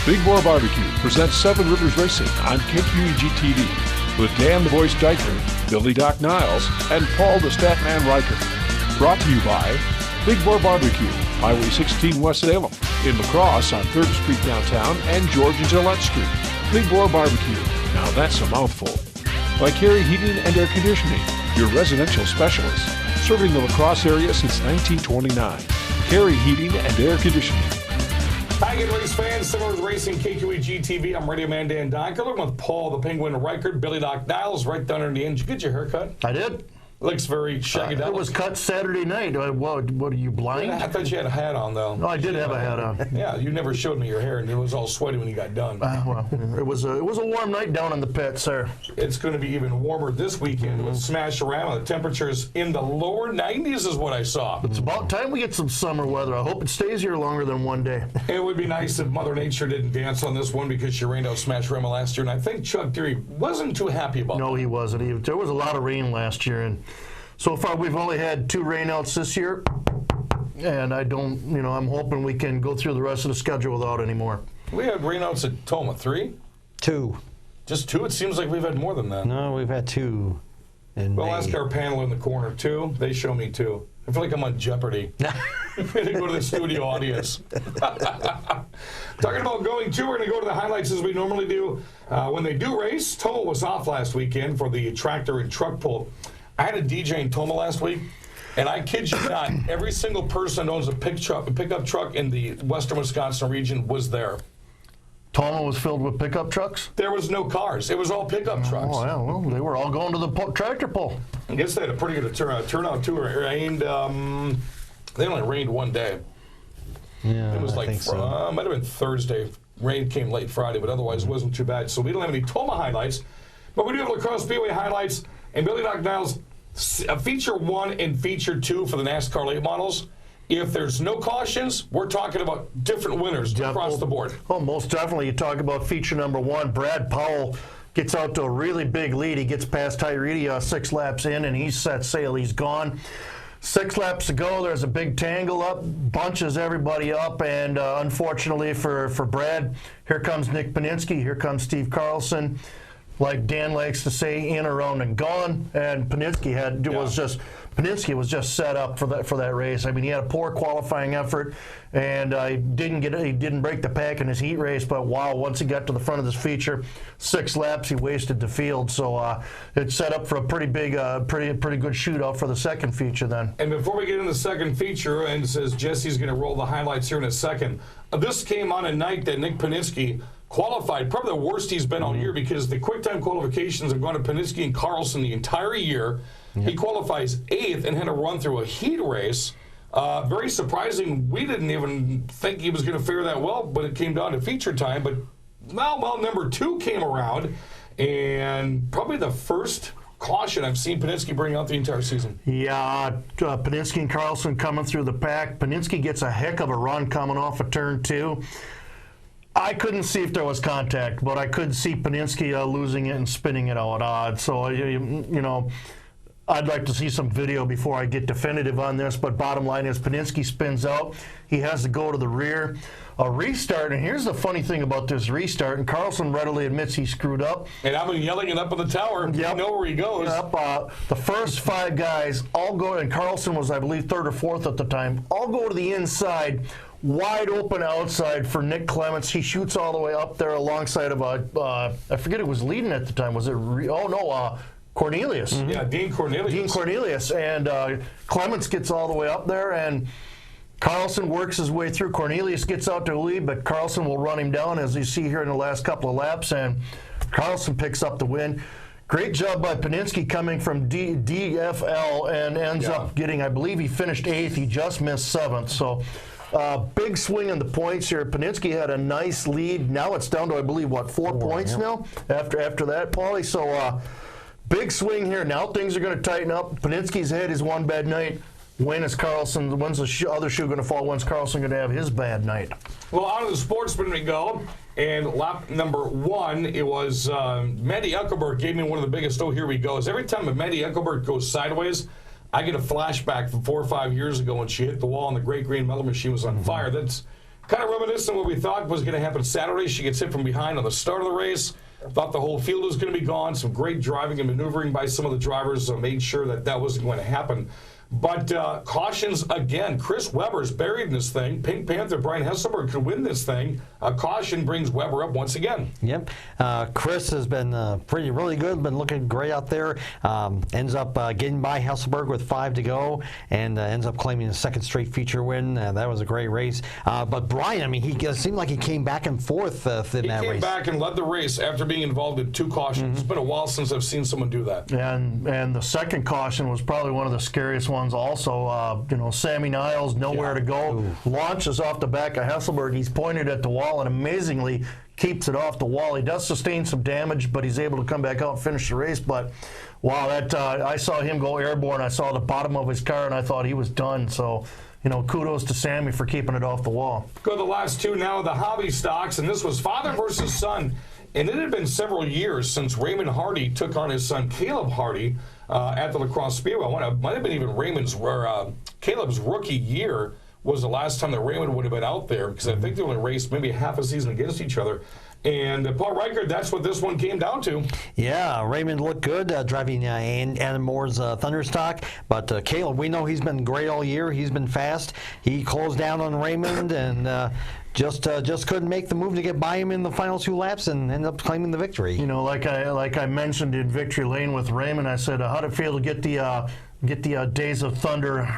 Big Boar Barbecue presents Seven Rivers Racing on KQEG TV with Dan the Voice Dyker, Billy Doc Niles, and Paul the Statman Riker. Brought to you by Big Boar Barbecue, Highway 16 West Salem, in La Crosse on 3rd Street downtown and George and Gillette Street. Big Boar Barbecue, now that's a mouthful. By Carey Heating and Air Conditioning, your residential specialist, serving the La Crosse area since 1929. Carey Heating and Air Conditioning. Hi, good race fans. Seven Rivers Racing, KQEG TV. I'm Radio Man Dan Dyker with Paul the Penguin Reichert, Billy Doc Niles, right down in the end. Did you get your haircut? I did. Looks very shaggy. It was cut Saturday night. What are you, blind? I thought you had a hat on, though. No, I did have a hat on. Yeah, you never showed me your hair, and it was all sweaty when you got done. Well, it was a warm night down in the pit, sir. It's going to be even warmer this weekend with Smash-A-Rama. The temperatures in the lower 90s is what I saw. It's about time we get some summer weather. I hope it stays here longer than one day. It would be nice if Mother Nature didn't dance on this one because she rained out Smash-A-Rama last year, and I think Chuck Deary wasn't too happy about that. No, he wasn't. There was a lot of rain last year, and so far we've only had 2 rainouts this year, and I'm hoping we can go through the rest of the schedule without any more. We had rainouts at Toma, 3? 2. Just 2? It seems like we've had more than that. No, we've had 2. Well, ask our panel in the corner. 2? They show me 2. I feel like I'm on Jeopardy. I'm going to go to the studio audience. Talking about going to, we're going to go to the highlights as we normally do. When they do race, Toma was off last weekend for the tractor and truck pull. I had a DJ in Toma last week, and I kid you not, every single person that owns a pickup truck in the western Wisconsin region was there. Toma was filled with pickup trucks? There was no cars. It was all pickup trucks. Oh, yeah, well, they were all going to the tractor pull. I guess they had a pretty good turnout, too. It rained, they only rained one day. Yeah, it was might have been Thursday. Rain came late Friday, but otherwise it wasn't too bad. So we don't have any Toma highlights, but we do have Crosse Speedway highlights. And Billy Doc Niles, feature 1 and feature 2 for the NASCAR late models. If there's no cautions, we're talking about different winners across the board. Well, most definitely. You talk about feature number 1, Brad Powell gets out to a really big lead. He gets past Tyree 6 laps in, and he's set sail. He's gone. 6 laps to go. There's a big tangle up, bunches everybody up, and unfortunately for Brad, here comes Nick Paninsky, here comes Steve Carlson. Like Dan likes to say, in, around, and gone. And Paninsky was just set up for that race. I mean, he had a poor qualifying effort, and he didn't break the pack in his heat race. But wow, once he got to the front of this feature, 6 laps he wasted the field. So it set up for a pretty big, pretty good shootout for the second feature then. And before we get into the second feature, and it says Jesse's going to roll the highlights here in a second. This came on a night that Nick Paninsky qualified, probably the worst he's been all year because the quick time qualifications have gone to Paninsky and Carlson the entire year. Yep. He qualifies 8th and had to run through a heat race. Very surprising. We didn't even think he was going to fare that well, but it came down to feature time. But well, number 2 came around, and probably the first caution I've seen Paninsky bring out the entire season. Yeah, Paninsky and Carlson coming through the pack. Paninsky gets a heck of a run coming off of turn 2. I couldn't see if there was contact, but I could see Paninsky losing it and spinning it out. So, I'd like to see some video before I get definitive on this, but bottom line is Paninsky spins out. He has to go to the rear. A restart, and here's the funny thing about this restart, and Carlson readily admits he screwed up. And I've been yelling it up in the tower. Yep. You know where he goes. Yep. The first 5 guys all go, and Carlson was, I believe, 3rd or 4th at the time, all go to the inside. Wide open outside for Nick Clements. He shoots all the way up there alongside of I forget who was leading at the time. Was it? Cornelius. Mm-hmm. Yeah, Dean Cornelius. Dean Cornelius. And Clements gets all the way up there, and Carlson works his way through. Cornelius gets out to the lead, but Carlson will run him down, as you see here in the last couple of laps, and Carlson picks up the win. Great job by Paninsky coming from DFL and ends up getting, I believe he finished 8th. He just missed 7th. So big swing in the points here. Paninsky had a nice lead. Now it's down to, I believe, 4 points now after that, Paulie. So big swing here. Now things are going to tighten up. Paninsky's had his one bad night. When's the other shoe going to fall? When's Carlson going to have his bad night? Well, out of the sportsman we go. And lap number 1, it was Maddie Eckelberg gave me one of the biggest, here we go. Every time Maddie Eckelberg goes sideways, I get a flashback from 4 or 5 years ago when she hit the wall and the Great Green Metal Machine was on fire. Kind of reminiscent of what we thought was going to happen Saturday. She gets hit from behind on the start of the race. Thought the whole field was going to be gone. Some great driving and maneuvering by some of the drivers made sure that wasn't going to happen. But cautions again. Chris Webber's buried in this thing. Pink Panther Brian Hesselberg could win this thing. A caution brings Webber up once again. Yep. Chris has been really good. Been looking great out there. Ends up getting by Hesselberg with 5 to go, and ends up claiming a second straight feature win. That was a great race. But Brian, I mean, he seemed like he came back and forth in that race. He came back and led the race after being involved in 2 cautions. It's been a while since I've seen someone do that. And the second caution was probably one of the scariest ones also. Sammy Niles, nowhere to go. Launches off the back of Hesselberg. He's pointed at the wall and amazingly keeps it off the wall. He does sustain some damage, but he's able to come back out and finish the race. But wow, I saw him go airborne. I saw the bottom of his car, and I thought he was done. So, kudos to Sammy for keeping it off the wall. Go to the last 2 now, the hobby stocks, and this was father versus son. And it had been several years since Raymond Hardy took on his son Caleb Hardy at the Crosse Speedway. Might have been even Caleb's rookie year was the last time that Raymond would have been out there, because I think they only raced maybe half a season against each other. And Paul Reichert, that's what this one came down to. Yeah, Raymond looked good driving Adam Moore's Thunderstock, but Caleb, we know he's been great all year. He's been fast. He closed down on Raymond and just couldn't make the move to get by him in the final 2 laps and ended up claiming the victory. Like I mentioned in Victory Lane with Raymond, I said, how'd it feel to get the Days of Thunder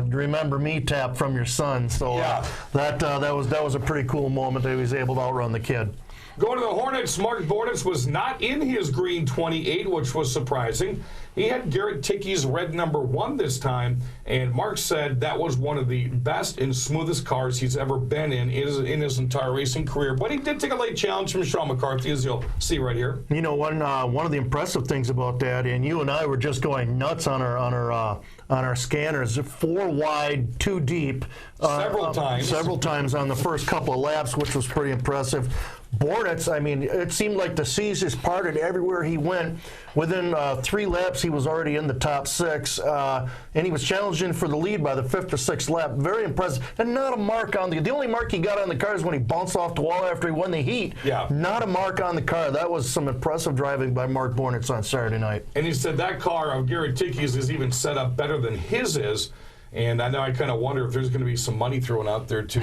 Remember Me tap from your son? So yeah. that was a pretty cool moment that he was able to outrun the kid. Going to the Hornets, Mark Bornitz was not in his green 28, which was surprising. He had Garrett Tickey's red number 1 this time, and Mark said that was one of the best and smoothest cars he's ever been in his entire racing career. But he did take a late challenge from Sean McCarthy, as you'll see right here. One of the impressive things about that, and you and I were just going nuts on our scanners, 4 wide, 2 deep. Several times on the first couple of laps, which was pretty impressive. Bornitz, I mean, it seemed like the seas just parted everywhere he went. Within 3 laps, he was already in the top 6, and he was challenging for the lead by the 5th or 6th lap. Very impressive. And not a mark on the only mark he got on the car is when he bounced off the wall after he won the heat. Yeah. Not a mark on the car. That was some impressive driving by Mark Bornitz on Saturday night. And he said that car of Garrett Tickey's is even set up better than his is. And I know I kind of wonder if there's going to be some money thrown out there to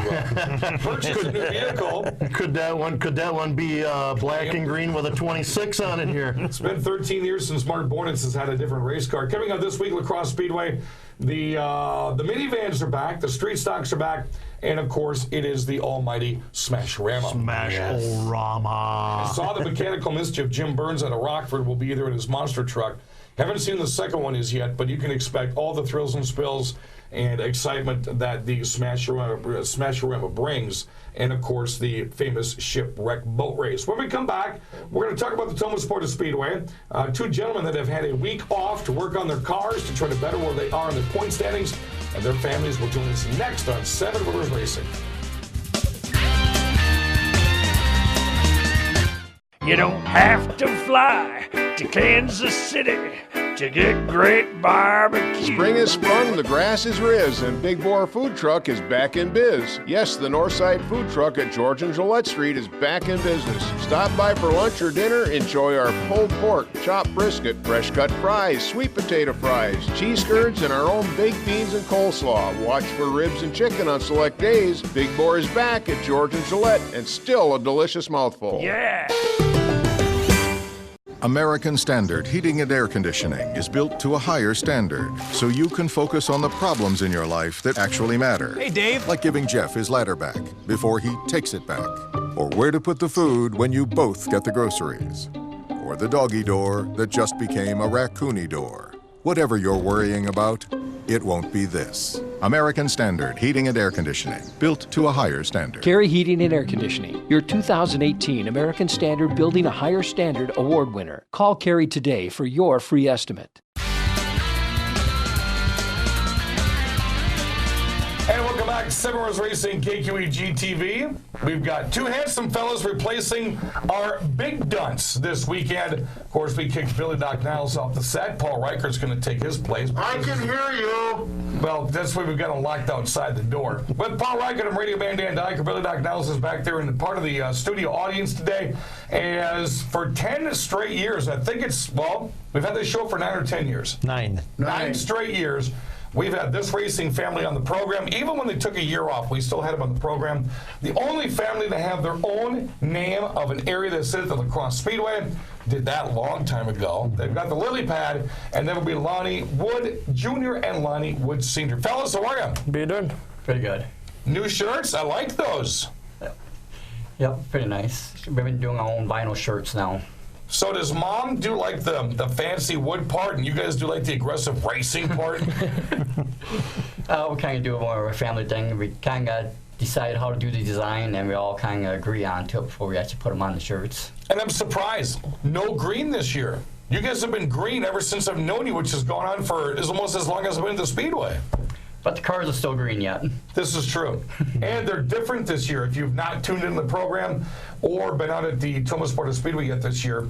purchase a new vehicle. Could that one be black and green with a 26 on it here? It's been 13 years since Mark Bornitz has had a different race car. Coming up this week, La Crosse Speedway, the minivans are back, the street stocks are back, and of course, it is the almighty Smash-O-Rama. Smash-O-Rama. I saw the mechanical mischief. Jim Burns out of Rockford will be there in his monster truck. Haven't seen the second one as yet, but you can expect all the thrills and spills and excitement that the Smash-O-Rama brings, and of course the famous shipwreck boat race. When we come back, we're going to talk about the Thomas Porter Speedway. 2 gentlemen that have had a week off to work on their cars to try to better where they are in their point standings, and their families will join us next on 7 Rivers Racing. You don't have to fly to Kansas City to get great barbecue. Spring is sprung, the grass is riz, and Big Boar Food Truck is back in biz. Yes, the Northside Food Truck at George and Gillette Street is back in business. Stop by for lunch or dinner, enjoy our pulled pork, chopped brisket, fresh cut fries, sweet potato fries, cheese curds, and our own baked beans and coleslaw. Watch for ribs and chicken on select days. Big Boar is back at George and Gillette, and still a delicious mouthful. Yeah! American Standard Heating and Air Conditioning is built to a higher standard, so you can focus on the problems in your life that actually matter. Hey, Dave. Like giving Jeff his ladder back before he takes it back. Or where to put the food when you both get the groceries. Or the doggy door that just became a raccoony door. Whatever you're worrying about, it won't be this. American Standard Heating and Air Conditioning, built to a higher standard. Carey Heating and Air Conditioning, your 2018 American Standard Building a Higher Standard Award winner. Call Carey today for your free estimate. And welcome back back to Seven Rivers Racing KQEG TV. We've got two handsome fellas replacing our big dunce this weekend. Of course, we kicked Billy Doc Niles off the set. Paul Reichert's going to take his place. I can hear you. Well, that's why we've got him locked outside the door. With Paul Reichert and Radio Man Dan Dyker, Billy Doc Niles is back there in part of the studio audience today. As for 10 straight years, I think it's, well, we've had this show for 9 or 10 years. 9. 9 straight years. We've had this racing family on the program. Even when they took a year off, we still had them on the program. The only family to have their own name of an area that sits at the Crosse Speedway. Did that a long time ago. They've got the lily pad, and then will be Lonnie Wood Jr. and Lonnie Wood Sr. Fellas, how are you? How you doing? Pretty good. New shirts? I like those. Yep, pretty nice. We've been doing our own vinyl shirts now. So does Mom do like the fancy wood part, and you guys do like the aggressive racing part? We kind of do more of a family thing. We kind of decide how to do the design, and we all kind of agree on to it before we actually put them on the shirts. And I'm surprised. No green this year. You guys have been green ever since I've known you, which has gone on for almost as long as I've been at the Speedway. But the cars are still green yet. This is true. And they're different this year. If you've not tuned in the program or been out at the Thomas Porter Speedway yet this year,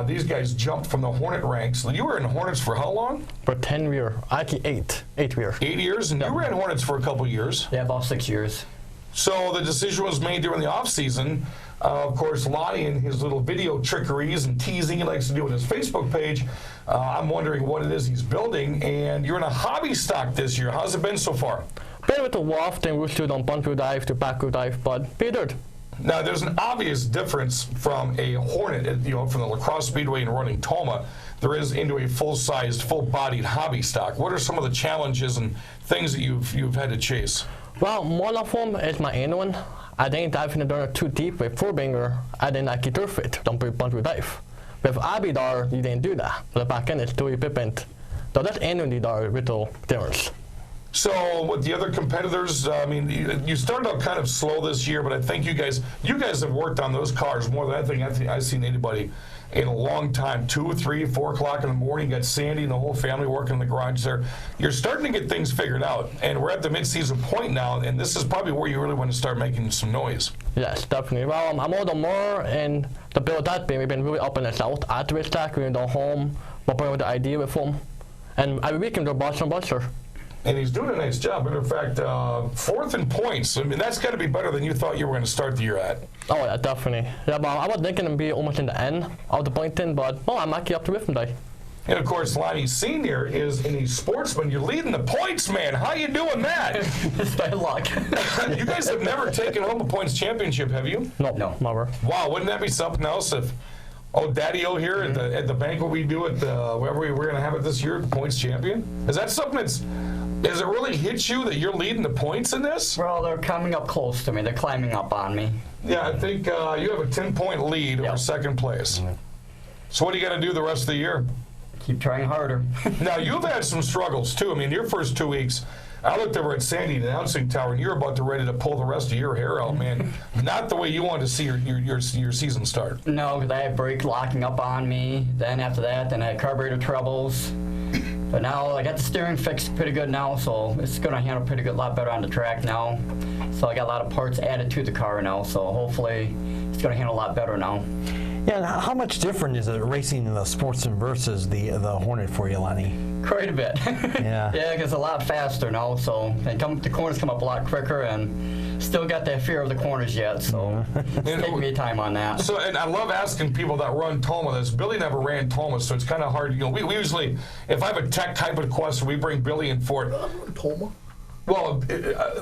these guys jumped from the Hornet ranks. You were in Hornets for how long? For 10 years. Actually, 8 years. 8 years? And you ran Hornets for a couple years. Yeah, about 6 years. So the decision was made during the off-season. Of course, Lonnie and his little video trickeries and teasing he likes to do on his Facebook page. I'm wondering what it is he's building. And you're in a hobby stock this year. How's it been so far? Been with the waft and route on front wheel dive to back wheel dive, but pretty good. Now, there's an obvious difference from a Hornet, from the La Crosse Speedway and running Toma. There is into a full-sized, full-bodied hobby stock. What are some of the challenges and things that you've had to chase? Well, one of them is my inner one. I didn't dive in the dirt too deep with four-finger. I didn't actually turf it, don't put front wheel dive. With Abidar, you didn't do that. But the back end is too equipment. So that's annually the little difference. So with the other competitors, I mean, you started out kind of slow this year, but I think you guys have worked on those cars more than I think I've seen anybody in a long time. 2, 3, 4 o'clock in the morning, you got Sandy and the whole family working in the garage there. You're starting to get things figured out, and we're at the mid-season point now, and this is probably where you really want to start making some noise. Yes, definitely. Well, I'm older more, and the build that been, we've been really up in the south at the racetrack. We've been home, we're playing with the idea with them, and every weekend we're Boston Buster. And he's doing a nice job. Matter of fact, 4th in points. I mean, that's got to be better than you thought you were going to start the year at. Oh, yeah, definitely. Yeah, but I was thinking to be almost in the end of the pointing, but I'm actually up to with him today. And of course, Lonnie Sr. is a sportsman. You're leading the points, man. How you doing that? It's by luck. You guys have never taken home a points championship, have you? No, never. Wow, wouldn't that be something else if Daddy-O here at the banquet we do at wherever we're going to have it this year, points champion? Is that something does it really hit you that you're leading the points in this? Well, they're coming up close to me. They're climbing up on me. Yeah, I think you have a 10-point lead over second place. Mm-hmm. So what do you got to do the rest of the year? Keep trying harder. Now, you've had some struggles, too. I mean, your first 2 weeks, I looked over at Sandy, the announcing tower, and you're about to ready to pull the rest of your hair out, man. Not the way you wanted to see your season start. No, because I had brake locking up on me. Then after that, then I had carburetor troubles. But now I got the steering fixed pretty good now, so it's going to handle pretty good, lot better on the track now. So I got a lot of parts added to the car now, so hopefully it's going to handle a lot better now. Yeah, and how much different is it racing in the Sportsman versus the Hornet for you, Lonnie? Quite a bit. Yeah. Yeah, because it's a lot faster now, so the corners come up a lot quicker, and still got that fear of the corners yet, so it's taking me time on that. So, and I love asking people that run Toma this. Billy never ran Toma, so it's kind of hard. We usually, if I have a tech type of question, we bring Billy in for it. Toma? Well,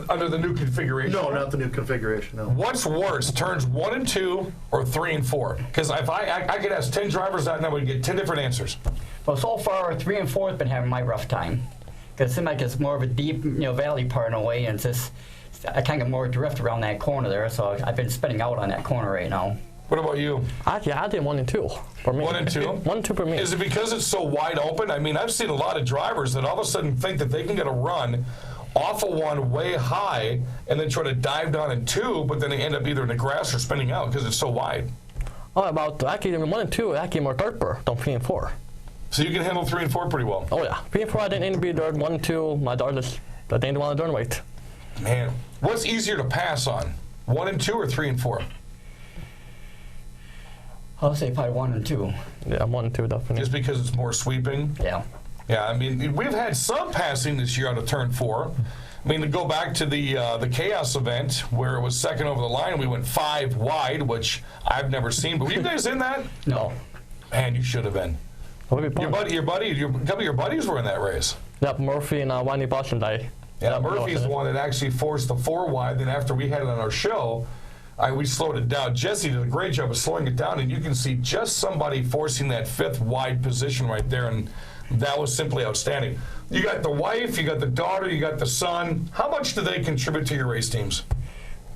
under the new configuration. No, not the new configuration, no. What's worse, turns 1 and 2 or 3 and 4? Because if I could ask 10 drivers that, and I would get 10 different answers. Well, so far, 3 and 4 have been having my rough time. Because it seems like it's more of a deep, valley part in a way, and it's just, I kind of more drift around that corner there, so I've been spinning out on that corner right now. What about you? Actually, I did 1 and 2 for me. 1 and 2? 1 and 2 for me. Is it because it's so wide open? I mean, I've seen a lot of drivers that all of a sudden think that they can get a run off of 1 way high and then try to dive down in 2, but then they end up either in the grass or spinning out because it's so wide. Oh, about actually 1 and 2, actually more darker than 3 and 4. So you can handle 3 and 4 pretty well. Oh yeah, 3 and 4 I didn't need to be dirt. 1 and 2, my dart is I didn't want to turn weight. Man, what's easier to pass on? 1 and 2 or 3 and 4? I'll say probably 1 and 2. Yeah, 1 and 2 definitely. Just because it's more sweeping? Yeah. Yeah, I mean, we've had some passing this year out of turn 4. I mean, to go back to the Chaos event where it was second over the line, we went 5 wide, which I've never seen. But were you guys in that? No. Man, you should have been. Well, A couple of your buddies were in that race. Yep, Murphy and Lonnie Boston Day. Yeah, Yep, Murphy's the one that actually forced the 4 wide. Then after we had it on our show, we slowed it down. Jesse did a great job of slowing it down, and you can see just somebody forcing that 5th wide position right there, and that was simply outstanding. You got the wife, you got the daughter, you got the son. How much do they contribute to your race teams?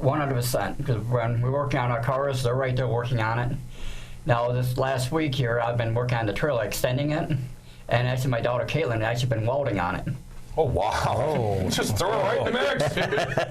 100%. Because when we're working on our cars, they're right there working on it. Now, this last week here, I've been working on the trailer, extending it, and actually my daughter Caitlin has actually been welding on it. Oh, wow. Just throw it right in the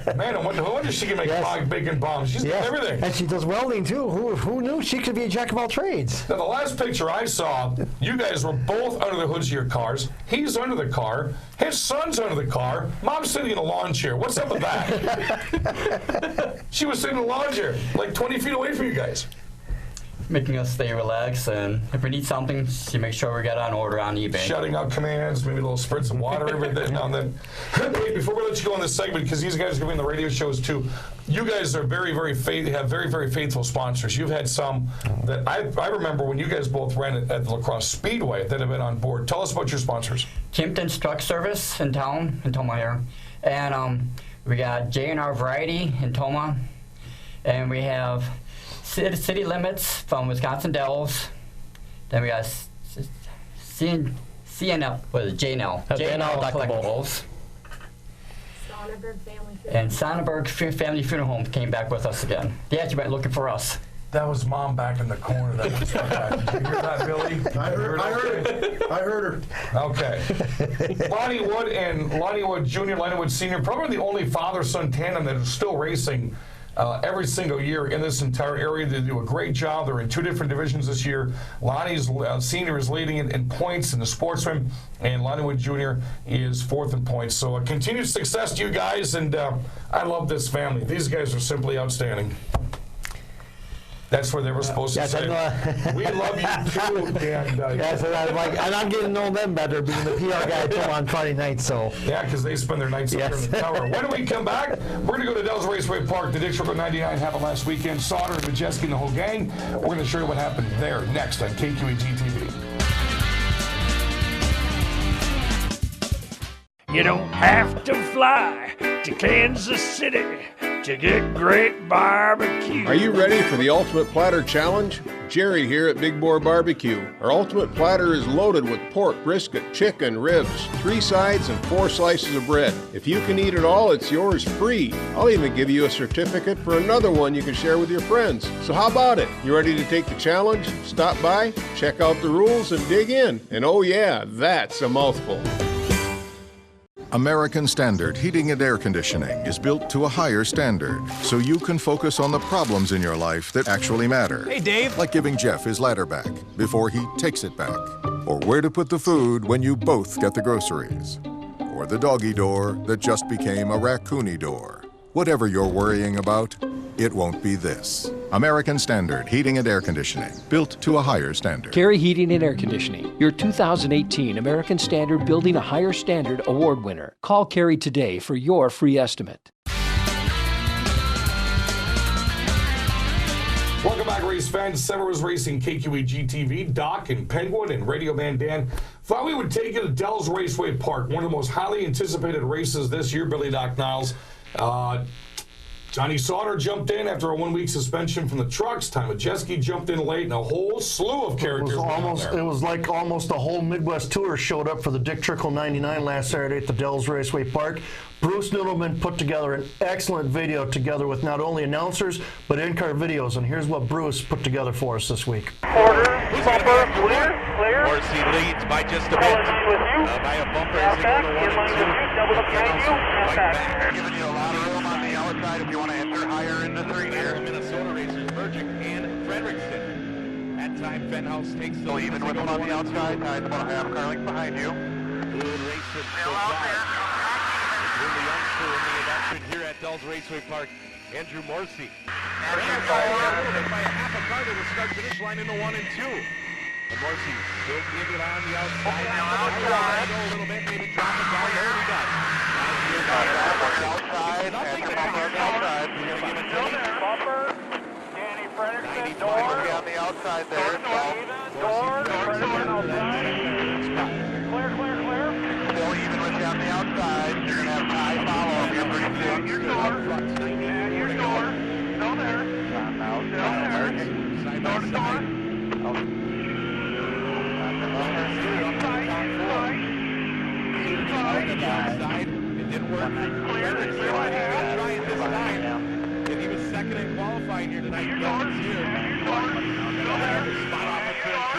mix. Man, I wonder she can make clogged bacon bombs. She's got everything. And she does welding, too. Who knew she could be a jack of all trades? Now, the last picture I saw, you guys were both under the hoods of your cars. He's under the car. His son's under the car. Mom's sitting in a lawn chair. What's up with that? She was sitting in a lawn chair, like 20 feet away from you guys. Making us stay relaxed, and if we need something, she makes sure we get on order on eBay. Shutting out commands, maybe a little spritz of water every now and then. Hey, before we let you go on this segment, because these guys are going to be in the radio shows too, you guys are very, very faithful sponsors. You've had some that I remember when you guys both ran at the Crosse Speedway that have been on board. Tell us about your sponsors. Kimpton's Truck Service in town, in Toma here. And we got J&R Variety in Toma. And we have City Limits from Wisconsin Dells. Then we got CNL, what is it, JNL? JNL Collectibles. And Sonnenberg Family Funeral Home came back with us again. They actually went looking for us. That was Mom back in the corner. That was Did you hear that, Billy? I heard her. Okay. Lonnie Wood and Lonnie Wood Jr., Lonnie Wood Sr., probably the only father-son tandem that is still racing every single year in this entire area. They do a great job. They're in 2 different divisions this year. Lonnie's senior is leading in points in the sportsman, and Lonnie Wood Jr. is 4th in points. So continued success to you guys, and I love this family. These guys are simply outstanding. That's where they were supposed to say, we love you too. And I'm getting to know them better being the PR guy too on Friday night. So yeah, because they spend their nights up here in the tower. When we come back, we're going to go to Dells Raceway Park. The Dick Trickle 99 happened last weekend. Sauter and Majeski and the whole gang. We're going to show you what happened there next on KQEG TV. You don't have to fly to Kansas City to get great barbecue. Are you ready for the Ultimate Platter Challenge? Jerry here at Big Boar Barbecue. Our Ultimate Platter is loaded with pork, brisket, chicken, ribs, 3 sides, and 4 slices of bread. If you can eat it all, it's yours free. I'll even give you a certificate for another one you can share with your friends. So how about it? You ready to take the challenge? Stop by, check out the rules, and dig in. And oh yeah, that's a mouthful. American Standard Heating and Air Conditioning is built to a higher standard, so you can focus on the problems in your life that actually matter. Hey, Dave. Like giving Jeff his ladder back before he takes it back. Or where to put the food when you both get the groceries. Or the doggy door that just became a raccoony door. Whatever you're worrying about, it won't be this. American Standard Heating and Air Conditioning, built to a higher standard. Carey Heating and Air Conditioning, your 2018 American Standard Building a Higher Standard Award winner. Call Carey today for your free estimate. Welcome back, race fans. Severs Racing, KQEG TV, Doc and Penguin and Radio Man Dan. Thought we would take you to Dells Raceway Park, one of the most highly anticipated races this year, Billy Doc Niles. Johnny Sauter jumped in after a 1-week suspension from the trucks. Ty Majeski jumped in late, and a whole slew of characters. It was like almost the whole Midwest tour showed up for the Dick Trickle 99 last Saturday at the Dells Raceway Park. Bruce Noodleman put together an excellent video together with not only announcers, but in-car videos. And here's what Bruce put together for us this week. Order, bumper, clear. Horsey leads by just a bit. By a bumper as they go to 1 and 2. Giving you a lot of room on the outside if you want to enter higher into 3 here. Minnesota racers, Burgick and Fredrickson. At time, Fenhouse takes the lead. Even with them on the outside, about a half car length behind you. Good race. the youngster in the induction here at Dells Raceway Park, Andrew Morrissey. A little bit by a half a car to the start-finish line into 1 and 2. And Morrissey still give it on the outside. Go a little bit, maybe drop it down there, and he does. Outside, Nothing and back here. outside. We're going to give it to him. Bumper, Danny Frederickson, door. On the outside there. Door, Frederickson outside. Clear, clear, clear. Still even with you on the outside. You're going to have high follow-up here pretty soon. Your door. And your door. Still there. Still there. Door to door. Inside. It didn't work. Clear. Trying this time. And he was second in qualifying here tonight. Dells here. Still there. Spot off at turn 2.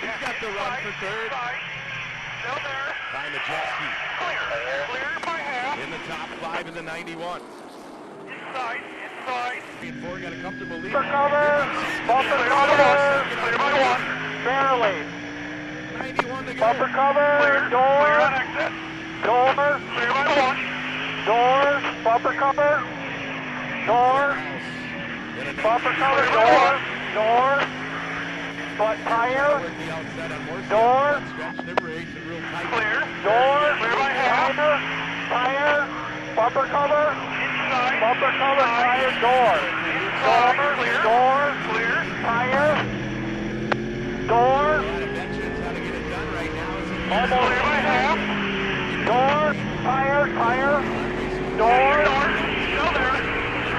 He's got the run for third. Still there. By Majeski. Clear by half. In the top 5 in the 91. Inside. 4 got a comfortable lead. Bumper cover. Bumper cover. Clear by 1. Barely. 91 to go. Bumper cover. Clear. Door. Clear on exit. Door. Clear by 1. Door. Bumper cover. Door. Bumper cover. Door. Door. Butt tire. Door. Clear. Door. Clear by half. Tire. Bumper cover. Inside. Bumper cover. Tire. Door. Door. Clear. Door. Clear. Tire. Door. Almost clear by half. Door. Tire. Tire. Door. Still there.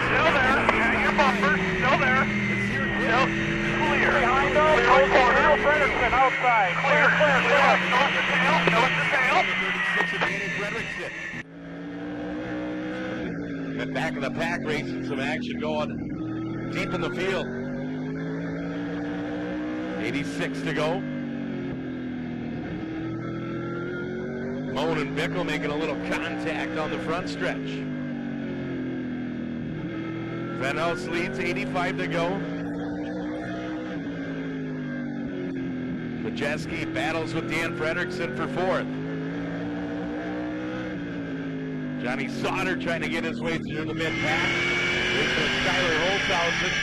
Still there. Hang your bumper. Still there. Still clear. Behind us. Clear. Frederickson outside. Clear. Clear. Clear. Nose to tail. Nose to tail. 36 of Danny Frederickson. The back of the pack racing some action going deep in the field. 86 to go. Moan and Bickle making a little contact on the front stretch. Venhouse leads, 85 to go. Majeski battles with Dan Frederickson for 4th. Johnny Sauter trying to get his way through the mid-pack. This is Skyler Holzhausen.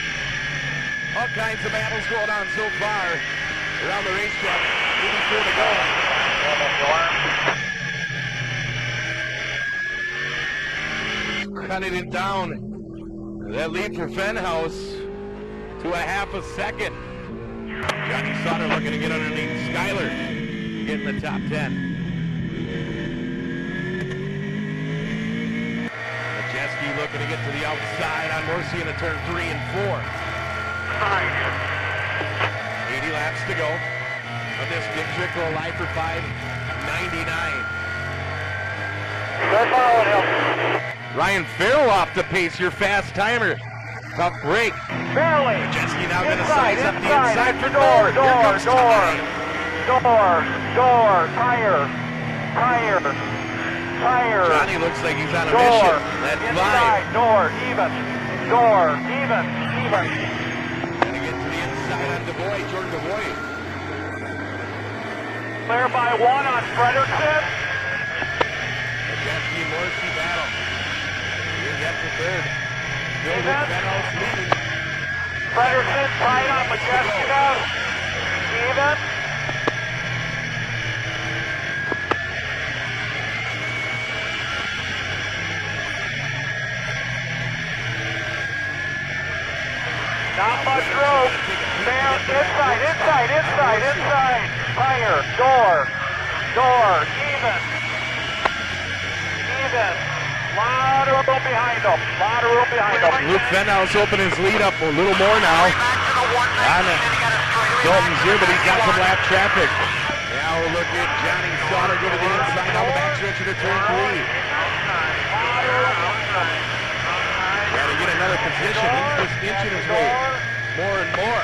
All kinds of battles going on so far around the racetrack. 84 to go. Cutting it down. That lead for Venhouse to a half a second. Johnny Sauter looking to get underneath Skyler. Get in the top 10. Majeski looking to get to the outside on Morrissey into turn 3 and 4. 80 laps to go. On this Dick Trickle alive for 5:99. They're following him. Ryan Farrell off the pace, your fast timer. Tough break. Barely. Majeski now going to Inside, size up the inside. inside for Door, Door. Here door, comes door. Tommy. Door, tire. Johnny looks like he's on a Door. mission. That's Inside, 5. door, even. Trying to get to the inside on DeBoy, Jordan DeBoy. Clear by 1 on Frederickson. Majeski and Morrissey battle. Here's that for 3rd. Still with Even. Venhouse leading. Frederickson tied on Majeski now. Even. Not much room. There, inside. Tire, door, even. Lot of room behind them. Luke Venhouse opening his lead up a little more now. On Dalton's here, but he's got some lap traffic. Now look at Johnny Sauter go to the inside on the backstretch into turn 3. Got to get another position. He's just inching his way more and more.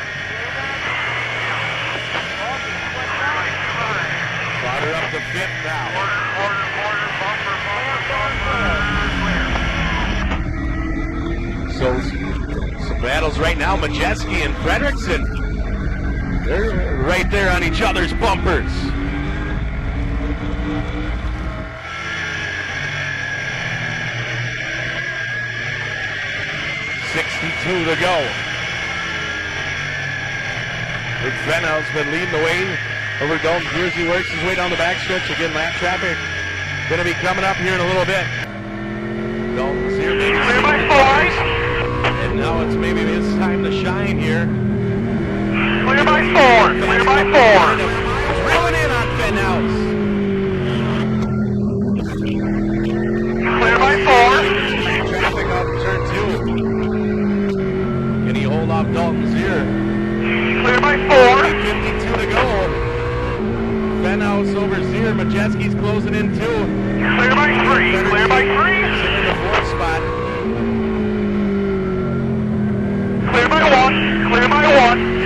Sauter up to 5th now. So some battles right now. Majeski and Frederickson. They're right there on each other's bumpers. to go. Luke Fenhouse been leading the way over Dalton Pierce. He works his way down the backstretch. Again, lap traffic going to be coming up here in a little bit. Dalton's here. Clear by 4. And now it's maybe his time to shine here. Clear by 4. Clear by 4. Drilling in on Fenhouse. Clear by 4. Traffic off turn 2. Can he hold off Dalton's here? Clear by 4. 52 to go. Fenhouse over Zier. Majeski's closing in too. Clear by 3. Clear by 3. In the 4th spot. Clear by 1. Clear by 1.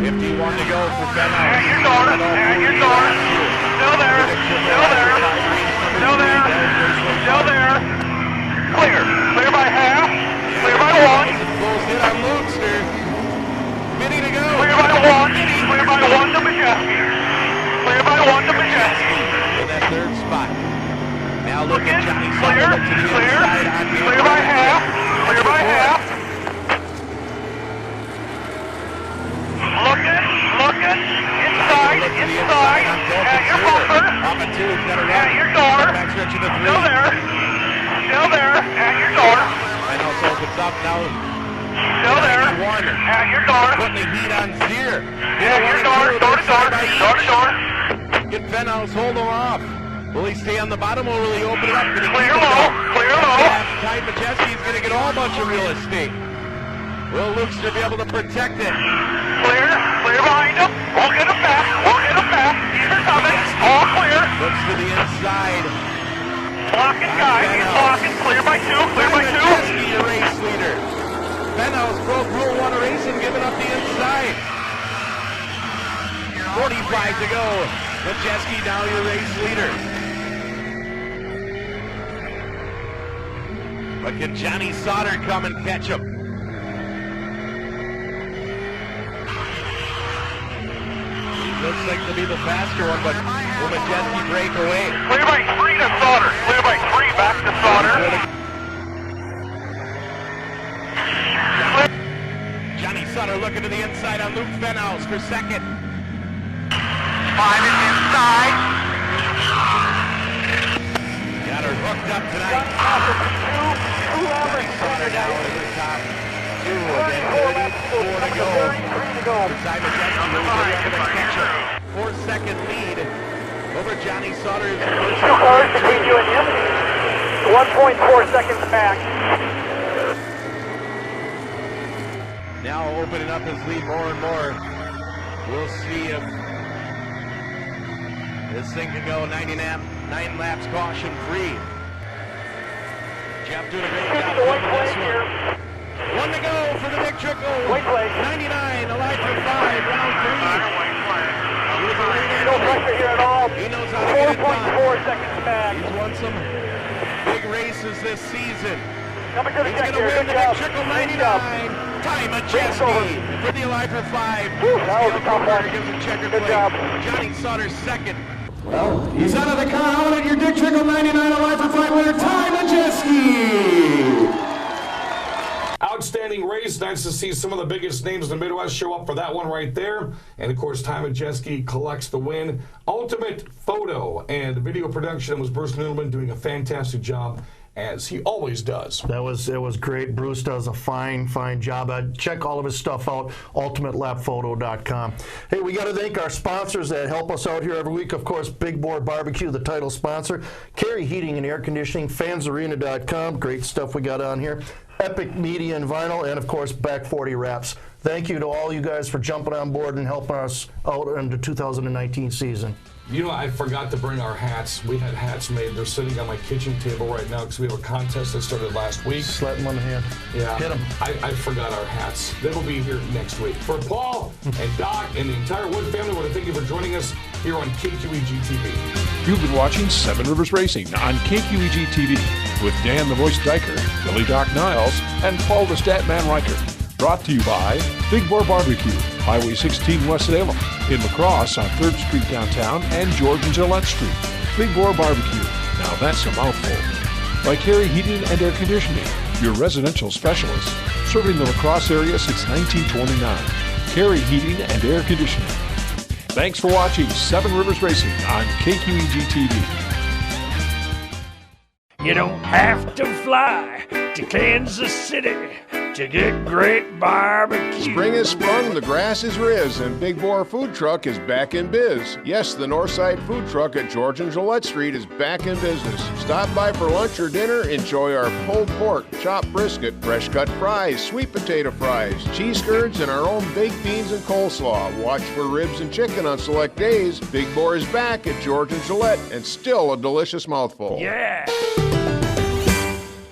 51 to go for Fenhouse. At your door. At your door. Still there. Still there. Still there. Still there. Clear. Clear by half. Clear by 1. Close hit on Loonster. Minnie to go. Clear by 1. Clear by 1 to Majeski. Clear by 1 to Majeski. In that 3rd spot. Now look at Johnny Clear. Sutter to the Clear. inside on the Clear by half. Clear by half. Looking. Inside. Inside. At your bumper. Off at 2. He's got a run. At your door. Backstretch into 3. Still there. Still there. At your door. Fenhouse opens up now. Still there. At your door. Putting the heat on Zier. At your door. Door to door. Door to door. Get Fenhouse, hold him off. Will he stay on the bottom or will he open it up? Clear low. Clear low. Ty Majeski's going to get a whole bunch of real estate. Will Luxter be able to protect it? Clear. Clear behind him. We'll get him back. We'll get him back. These are coming. All clear. Looks to the inside. Blocking guy. He's blocking. Clear by 2. Clear by 2. Majeski, your race leader. Fenhouse broke Rule 1 racing, giving up the inside. 45 to go. Majeski now your race leader. But can Johnny Sauter come and catch him? He looks like to be the faster one, but will Majeski break away? Clear by 3 to Sauter. Clear by 3 back to Sauter. Johnny Sauter looking to the inside on Luke Fenhouse for second. 5 is inside. Got her hooked up tonight. Johnny Sauter now over the top. 2 again, 34 to go. Inside Majeski, who's going to catch her. 4-second lead over Johnny Sauter. 2 cars between you and him. 1.4 seconds back. Now opening up his lead more and more. We'll see if this thing can go 9 laps caution free. Jeff doing a great job putting this one. 1 to go for the Dick Trickle. 99, alive for 5, round 3. No pressure here at all. He knows how to get it done. 4.4 seconds back. He's won some big races this season. Coming to the He's check going to here. win the Dick Trickle 99. Ty Majeski for the alive for 5. That was a tough one. Gives him checkered Good plate. job. Johnny Sauter second. Well, he's out of the car. Out at your Dick Trickle 99 alive for 5 winner, Ty Majeski. Outstanding race. Nice to see some of the biggest names in the Midwest show up for that one right there. And of course, Ty Majeski collects the win. Ultimate photo and video production was Bruce Noodleman doing a fantastic job, as he always does. It was great. Bruce does a fine job. Check all of his stuff out, ultimatelapphoto.com. Hey, we got to thank our sponsors that help us out here every week. Of course, Big Boar Barbecue, the title sponsor. Carey Heating and Air Conditioning, fansarena.com. Great stuff we got on here. Epic Media and Vinyl, and of course, Back 40 Wraps. Thank you to all you guys for jumping on board and helping us out in the 2019 season. You know, I forgot to bring our hats. We had hats made. They're sitting on my kitchen table right now because we have a contest that started last week. Slap them on the hand. Yeah. Hit them. I forgot our hats. They will be here next week. For Paul and Doc and the entire Wood family, I want to thank you for joining us here on KQEG TV. You've been watching Seven Rivers Racing on KQEG TV with Dan the Voice Diker, Billy Doc Niles, and Paul the Statman Riker. Brought to you by Big Boar Barbecue, Highway 16 West Salem, in La Crosse on 3rd Street downtown, and George and Gillette Street. Big Boar Barbecue. Now that's a mouthful. by Carey Heating and Air Conditioning, your residential specialist, serving the La Crosse area since 1929. Carey Heating and Air Conditioning. Thanks for watching Seven Rivers Racing on KQEG TV. You don't have to fly to Kansas City to get great barbecue. Spring has sprung, the grass is riz, and Big Boar Food Truck is back in biz. Yes, the Northside Food Truck at George and Gillette Street is back in business. Stop by for lunch or dinner, enjoy our pulled pork, chopped brisket, fresh cut fries, sweet potato fries, cheese curds, and our own baked beans and coleslaw. Watch for ribs and chicken on select days. Big Boar is back at George and Gillette, and still a delicious mouthful. Yeah!